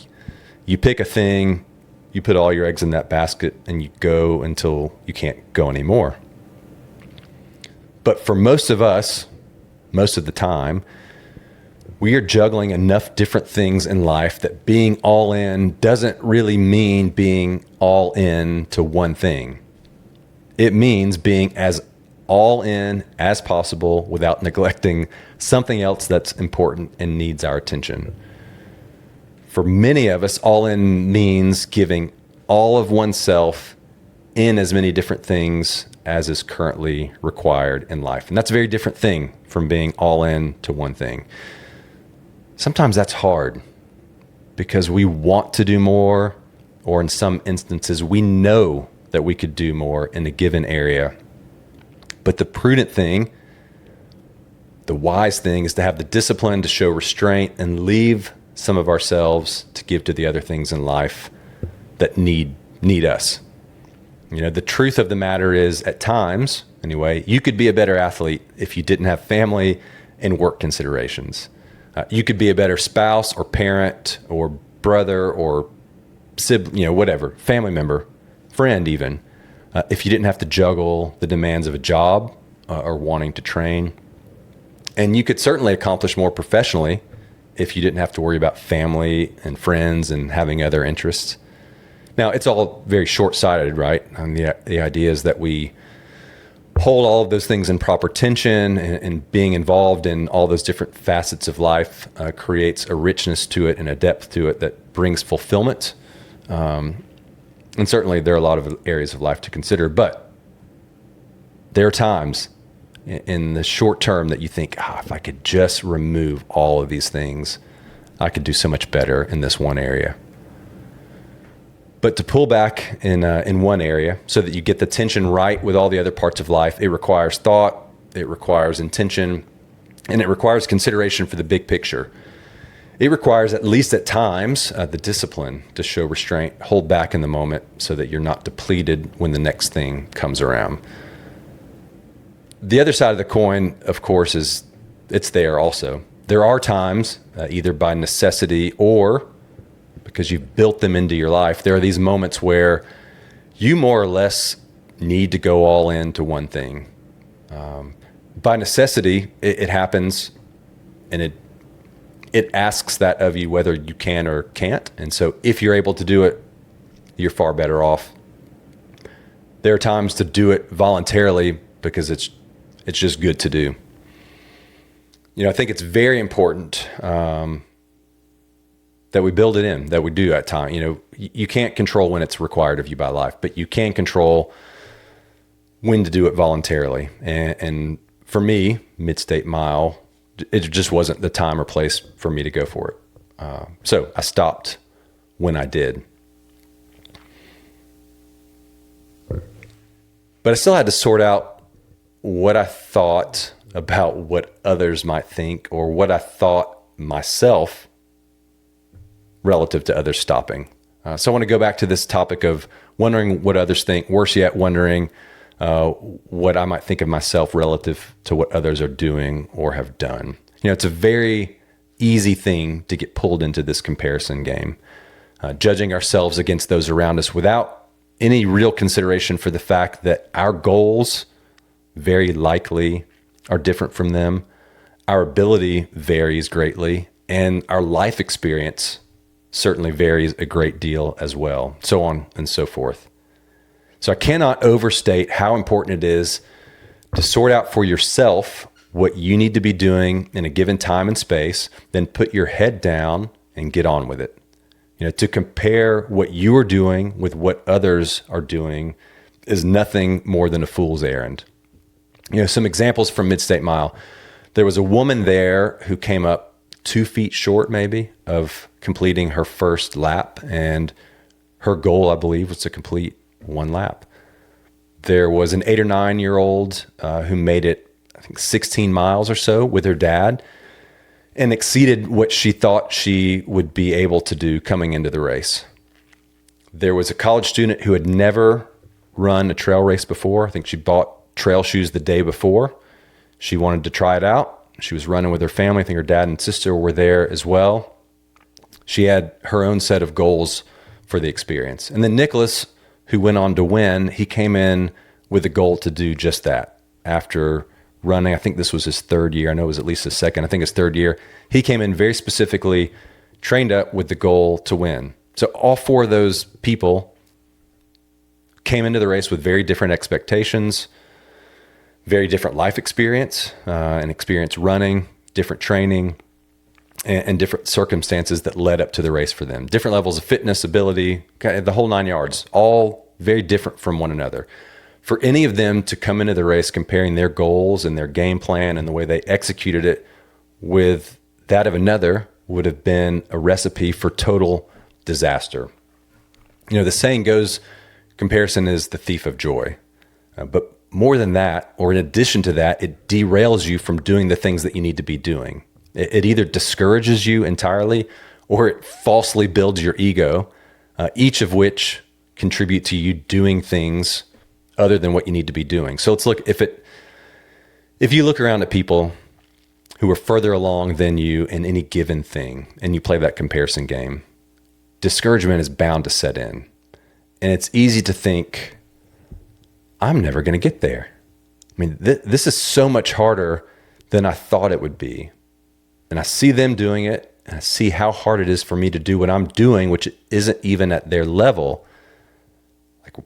you pick a thing, you put all your eggs in that basket, and you go until you can't go anymore. But for most of us, most of the time, we are juggling enough different things in life that being all in doesn't really mean being all in to one thing. It means being as all in as possible without neglecting something else that's important and needs our attention. For many of us, all in means giving all of oneself in as many different things as is currently required in life. And that's a very different thing from being all in to one thing. Sometimes that's hard because we want to do more, or in some instances, we know that we could do more in a given area. But the prudent thing, the wise thing, is to have the discipline to show restraint and leave some of ourselves to give to the other things in life that need us. The truth of the matter is, at times, anyway, you could be a better athlete if you didn't have family and work considerations. You could be a better spouse or parent or brother or sibling, whatever, family member, friend even, if you didn't have to juggle the demands of a job or wanting to train. And you could certainly accomplish more professionally if you didn't have to worry about family and friends and having other interests. Now, it's all very short-sighted, right? And the idea is that we hold all of those things in proper tension, and being involved in all those different facets of life creates a richness to it and a depth to it that brings fulfillment. And certainly there are a lot of areas of life to consider, but there are times in the short term that you think, if I could just remove all of these things, I could do so much better in this one area. But to pull back in one area so that you get the tension right with all the other parts of life, it requires thought, it requires intention, and it requires consideration for the big picture. It requires, at least at times, the discipline to show restraint, hold back in the moment so that you're not depleted when the next thing comes around. The other side of the coin, of course, is it's there also. There are times, either by necessity or because you've built them into your life, there are these moments where you more or less need to go all in to one thing. By necessity, it happens, and it asks that of you whether you can or can't. And so if you're able to do it, you're far better off. There are times to do it voluntarily because it's just good to do. I think it's very important that we build it in, that we do at time. You can't control when it's required of you by life, but you can control when to do it voluntarily. And for me, mid-state mile, it just wasn't the time or place for me to go for it. So I stopped when I did. But I still had to sort out what I thought about what others might think, or what I thought myself relative to others stopping. So I want to go back to this topic of wondering what others think, worse yet, wondering what I might think of myself relative to what others are doing or have done. It's a very easy thing to get pulled into this comparison game, judging ourselves against those around us without any real consideration for the fact that our goals very likely are different from them. Our ability varies greatly, and our life experience certainly varies a great deal as well, so on and so forth. So I cannot overstate how important it is to sort out for yourself what you need to be doing in a given time and space, then put your head down and get on with it. To compare what you are doing with what others are doing is nothing more than a fool's errand. Some examples from Mid-State Mile. There was a woman there who came up 2 feet short, maybe, of completing her first lap, and her goal, I believe, was to complete 1 lap. There was an 8 or 9-year-old who made it, I think, 16 miles or so with her dad, and exceeded what she thought she would be able to do coming into the race. There was a college student who had never run a trail race before. I think she bought trail shoes the day before. She wanted to try it out. She was running with her family. I think her dad and sister were there as well. She had her own set of goals for the experience. And then Nicholas, who went on to win, he came in with a goal to do just that. After running, I think this was his 3rd year. I know it was at least his 2nd. I think his 3rd year. He came in very specifically trained up with the goal to win. So all 4 of those people came into the race with very different expectations, very different life experience, and experience running, different training, and different circumstances that led up to the race for them. Different levels of fitness, ability, the whole 9 yards, all very different from one another. For any of them to come into the race comparing their goals and their game plan and the way they executed it with that of another would have been a recipe for total disaster. The saying goes, comparison is the thief of joy. But more than that, or in addition to that, it derails you from doing the things that you need to be doing. It either discourages you entirely or it falsely builds your ego, each of which contribute to you doing things other than what you need to be doing. So let's look, if you look around at people who are further along than you in any given thing, and you play that comparison game, discouragement is bound to set in. And it's easy to think, I'm never going to get there. I mean, this is so much harder than I thought it would be. And I see them doing it, and I see how hard it is for me to do what I'm doing, which isn't even at their level. Like,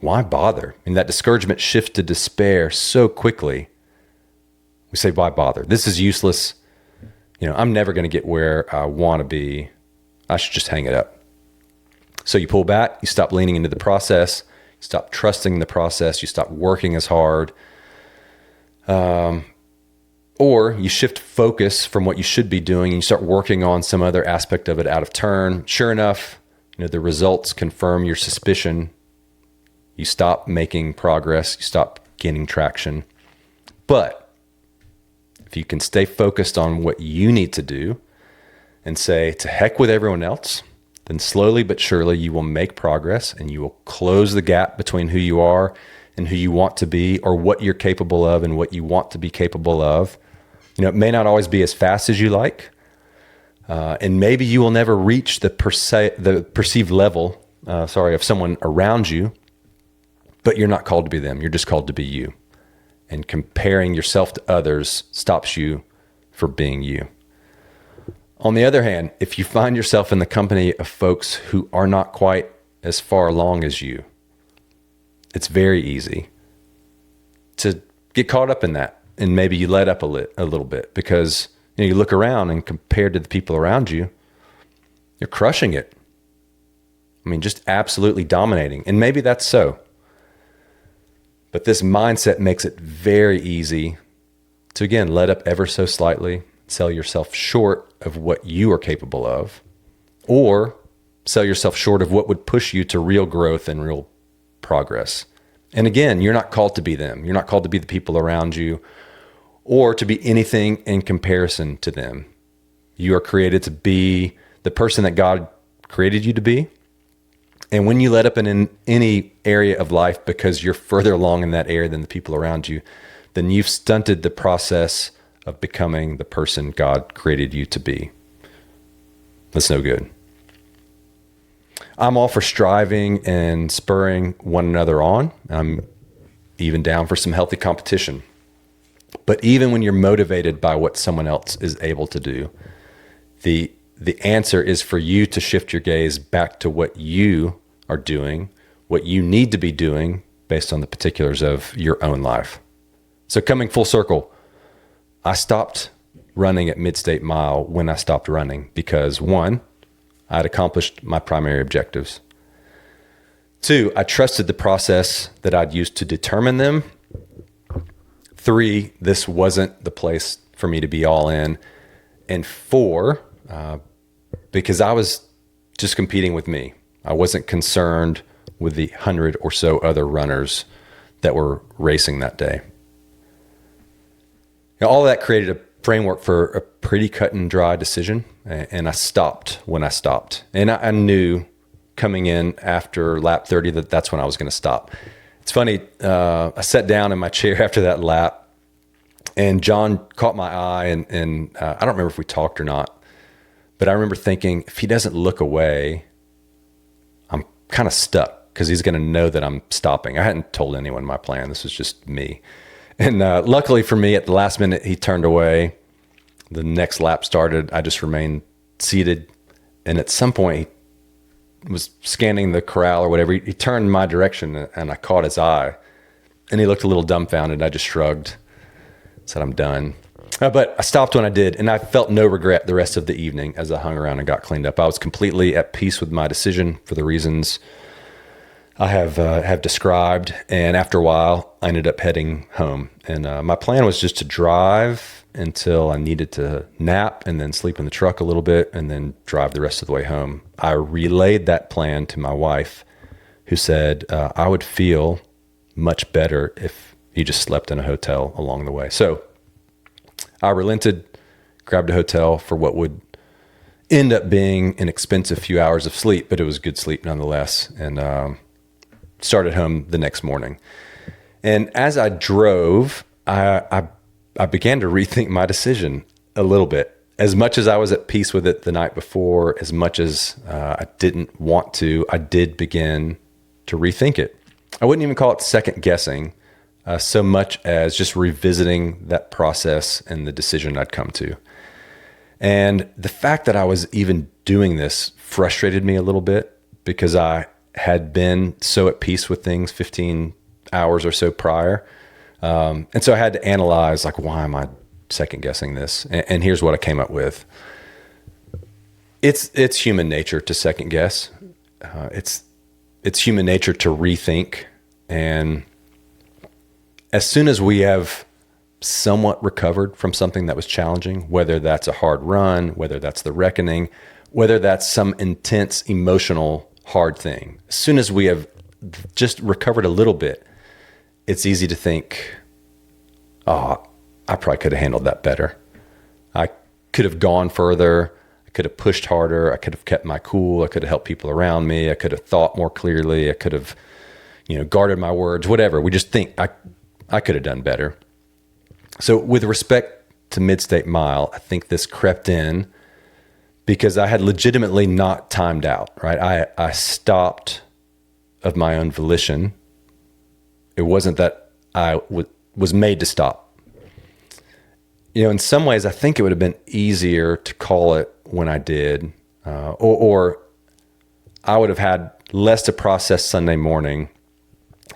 why bother? I mean, that discouragement shifts to despair so quickly. We say, why bother? This is useless. I'm never going to get where I want to be. I should just hang it up. So you pull back, you stop leaning into the process, you stop trusting the process, you stop working as hard. Or you shift focus from what you should be doing and you start working on some other aspect of it out of turn. Sure enough, the results confirm your suspicion. You stop making progress, you stop gaining traction. But if you can stay focused on what you need to do and say, to heck with everyone else, then slowly but surely you will make progress and you will close the gap between who you are and who you want to be, or what you're capable of and what you want to be capable of. It may not always be as fast as you like, and maybe you will never reach the perceived level, of someone around you, but you're not called to be them. You're just called to be you. And comparing yourself to others stops you from being you. On the other hand, if you find yourself in the company of folks who are not quite as far along as you, it's very easy to get caught up in that. And maybe you let up a little bit because you look around and compared to the people around you, you're crushing it. I mean, just absolutely dominating. And maybe that's so. But this mindset makes it very easy to, again, let up ever so slightly, sell yourself short of what you are capable of, or sell yourself short of what would push you to real growth and real progress. And again, you're not called to be them. You're not called to be the people around you or to be anything in comparison to them. You are created to be the person that God created you to be. And when you let up in any area of life because you're further along in that area than the people around you, then you've stunted the process of becoming the person God created you to be. That's no good. I'm all for striving and spurring one another on. I'm even down for some healthy competition. But even when you're motivated by what someone else is able to do, the answer is for you to shift your gaze back to what you are doing, what you need to be doing based on the particulars of your own life. So coming full circle, I stopped running at Mid-State Mile when I stopped running because 1, I had accomplished my primary objectives. 2, I trusted the process that I'd used to determine them. 3, this wasn't the place for me to be all in. And 4, because I was just competing with me. I wasn't concerned with the 100 or so other runners that were racing that day. Now, all that created a framework for a pretty cut and dry decision, and I stopped when I stopped. And I knew coming in after lap 30 that that's when I was going to stop. It's funny, I sat down in my chair after that lap, and John caught my eye, and I don't remember if we talked or not, but I remember thinking, if he doesn't look away, I'm kind of stuck because he's going to know that I'm stopping. I hadn't told anyone my plan. This was just me. And luckily for me, at the last minute, he turned away. The next lap started. I just remained seated. And at some point, he was scanning the corral or whatever. He turned in my direction, and I caught his eye. And he looked a little dumbfounded. I just shrugged, said, I'm done. But I stopped when I did, and I felt no regret the rest of the evening as I hung around and got cleaned up. I was completely at peace with my decision for the reasons I have described. And after a while, I ended up heading home. And my plan was just to drive until I needed to nap and then sleep in the truck a little bit and then drive the rest of the way home. I relayed that plan to my wife, who said I would feel much better if you just slept in a hotel along the way. So I relented, grabbed a hotel for what would end up being an expensive few hours of sleep, but it was good sleep nonetheless, and started home the next morning. And as I drove, I began to rethink my decision a little bit. As much as I was at peace with it the night before, as much as I didn't want to, I did begin to rethink it. I wouldn't even call it second guessing, so much as just revisiting that process and the decision I'd come to. And the fact that I was even doing this frustrated me a little bit because I had been so at peace with things 15 hours or so prior. And so I had to analyze, like, why am I second guessing this? And here's what I came up with. It's human nature to second guess. It's human nature to rethink. And as soon as we have somewhat recovered from something that was challenging, whether that's a hard run, whether that's the reckoning, whether that's some intense emotional hard thing, as soon as we have just recovered a little bit, it's easy to think, oh, I probably could have handled that better. I could have gone further. I could have pushed harder. I could have kept my cool. I could have helped people around me. I could have thought more clearly. I could have, guarded my words, whatever. We just think I could have done better. So with respect to Mid-State Mile, I think this crept in because I had legitimately not timed out, right? I stopped of my own volition. It wasn't that I was made to stop. In some ways, I think it would have been easier to call it when I did, or I would have had less to process Sunday morning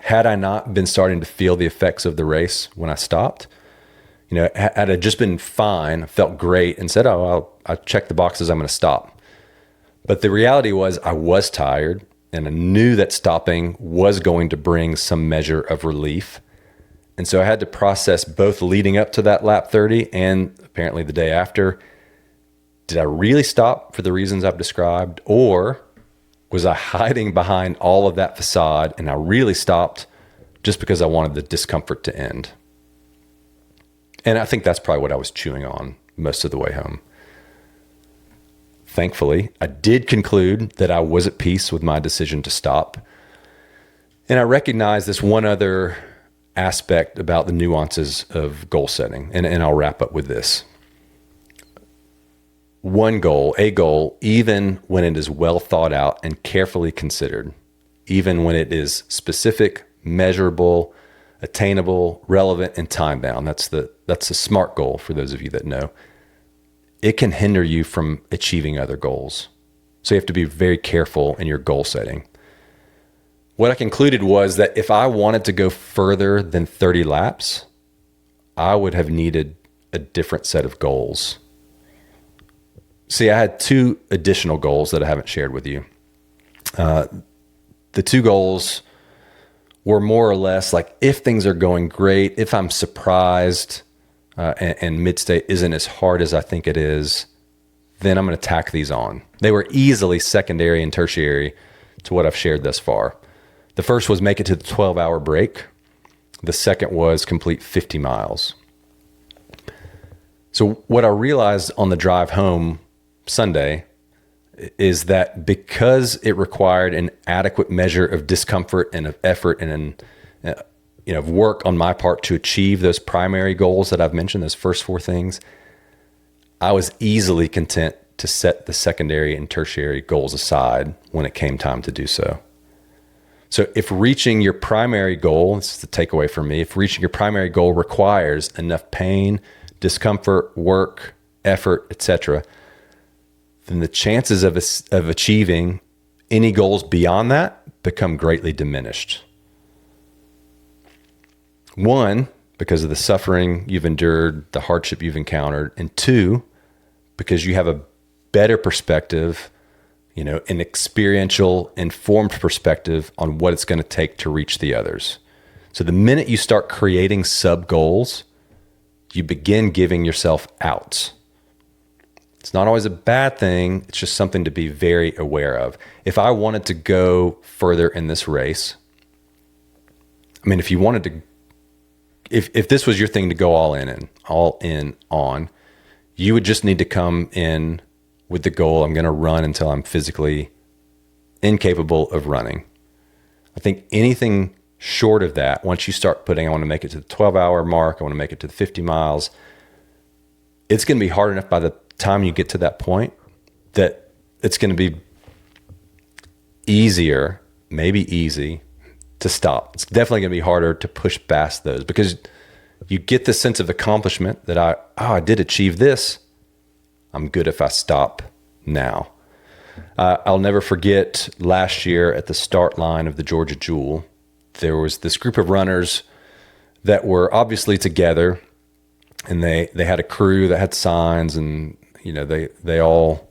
had I not been starting to feel the effects of the race when I stopped. Had I just been fine, felt great, and said, oh, I'll check the boxes, I'm going to stop. But the reality was I was tired, and I knew that stopping was going to bring some measure of relief. And so I had to process both leading up to that lap 30 and apparently the day after. Did I really stop for the reasons I've described? Or Was I hiding behind all of that facade and I really stopped just because I wanted the discomfort to end? And I think that's probably what I was chewing on most of the way home. Thankfully, I did conclude that I was at peace with my decision to stop. And I recognized this one other aspect about the nuances of goal setting. And I'll wrap up with this. A goal, even when it is well thought out and carefully considered, even when it is specific, measurable, attainable, relevant, and time-bound. That's a SMART goal for those of you that know. It can hinder you from achieving other goals. So you have to be very careful in your goal setting. What I concluded was that if I wanted to go further than 30 laps, I would have needed a different set of goals. See, I had 2 additional goals that I haven't shared with you. The 2 goals were more or less like, if things are going great, if I'm surprised and mid-state isn't as hard as I think it is, then I'm going to tack these on. They were easily secondary and tertiary to what I've shared thus far. The first was make it to the 12-hour break. The second was complete 50 miles. So what I realized on the drive home Sunday is that because it required an adequate measure of discomfort and of effort and of work on my part to achieve those primary goals that I've mentioned, those first 4 things, I was easily content to set the secondary and tertiary goals aside when it came time to do so. So if reaching your primary goal, this is the takeaway for me, if reaching your primary goal requires enough pain, discomfort, work, effort, etc., then the chances of achieving any goals beyond that become greatly diminished. 1, because of the suffering you've endured, the hardship you've encountered, and 2, because you have a better perspective, an experiential, informed perspective on what it's going to take to reach the others. So the minute you start creating sub-goals, you begin giving yourself outs. It's not always a bad thing. It's just something to be very aware of. If I wanted to go further in this race, if you wanted to, if this was your thing to go all in on, you would just need to come in with the goal, I'm going to run until I'm physically incapable of running. I think anything short of that, once you start putting, I want to make it to the 12-hour mark, I want to make it to the 50 miles, it's going to be hard enough by the time you get to that point that it's going to be easier, maybe easy, to stop. It's definitely going to be harder to push past those because you get this sense of accomplishment that I did achieve this. I'm good if I stop now. I'll never forget last year at the start line of the Georgia Jewel, there was this group of runners that were obviously together, and they had a crew that had signs, and they all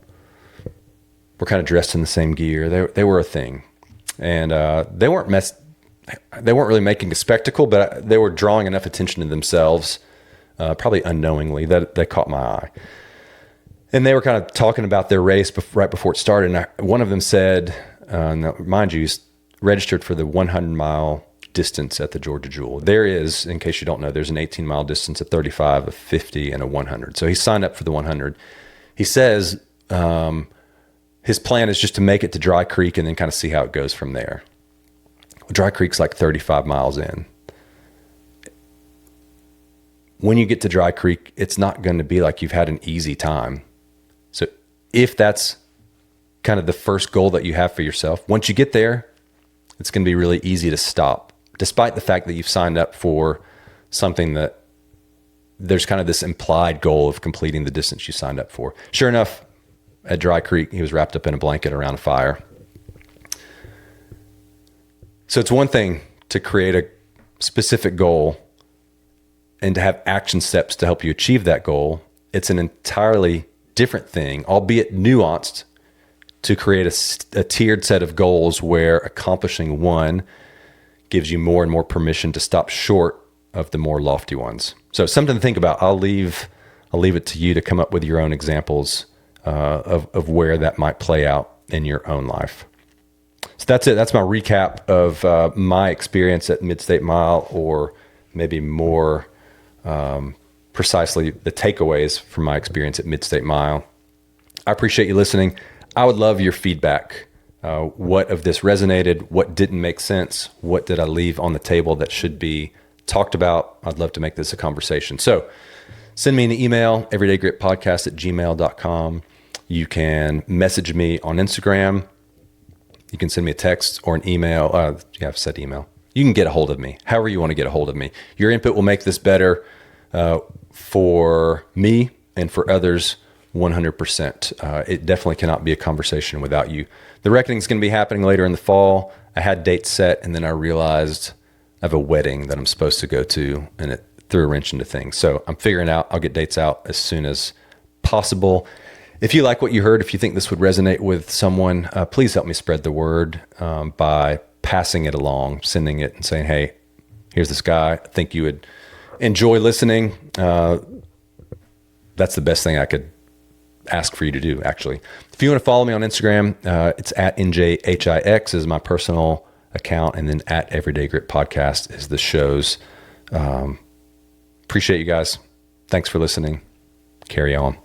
were kind of dressed in the same gear. They were a thing, and they weren't really making a spectacle, but they were drawing enough attention to themselves, probably unknowingly, that they caught my eye. And they were kind of talking about their race right before it started. And one of them said, now, mind you, he's registered for the 100-mile distance at the Georgia Jewel. There is, in case you don't know, there's an 18-mile distance, a 35, a 50, and a 100. So he signed up for the 100. He says his plan is just to make it to Dry Creek and then kind of see how it goes from there. Well, Dry Creek's like 35 miles in. When you get to Dry Creek, it's not going to be like you've had an easy time. So if that's kind of the first goal that you have for yourself, once you get there, it's going to be really easy to stop, despite the fact that you've signed up for something that there's kind of this implied goal of completing the distance you signed up for. Sure enough, at Dry Creek, he was wrapped up in a blanket around a fire. So it's one thing to create a specific goal and to have action steps to help you achieve that goal. It's an entirely different thing, albeit nuanced, to create a tiered set of goals where accomplishing one gives you more and more permission to stop short of the more lofty ones. So something to think about. I'll leave it to you to come up with your own examples of where that might play out in your own life. So that's it. That's my recap of my experience at Mid-State Mile, or maybe more precisely the takeaways from my experience at Mid-State Mile. I appreciate you listening. I would love your feedback. What of this resonated? What didn't make sense? What did I leave on the table that should be talked about? I'd love to make this a conversation. So send me an email, everydaygritpodcast@gmail.com. You can message me on Instagram. You can send me a text or an email. I've said email. You can get a hold of me, however you want to get a hold of me. Your input will make this better for me and for others 100%. It definitely cannot be a conversation without you. The reckoning is going to be happening later in the fall. I had dates set, and then I realized I have a wedding that I'm supposed to go to, and it threw a wrench into things. So I'm figuring out, I'll get dates out as soon as possible. If you like what you heard, if you think this would resonate with someone, please help me spread the word by passing it along, sending it and saying, hey, here's this guy. I think you would enjoy listening. That's the best thing I could ask for you to do, actually. If you want to follow me on Instagram, it's at NJHIX is my personal account, and then at Everyday Grit Podcast is the show's. Appreciate you guys. Thanks for listening. Carry on.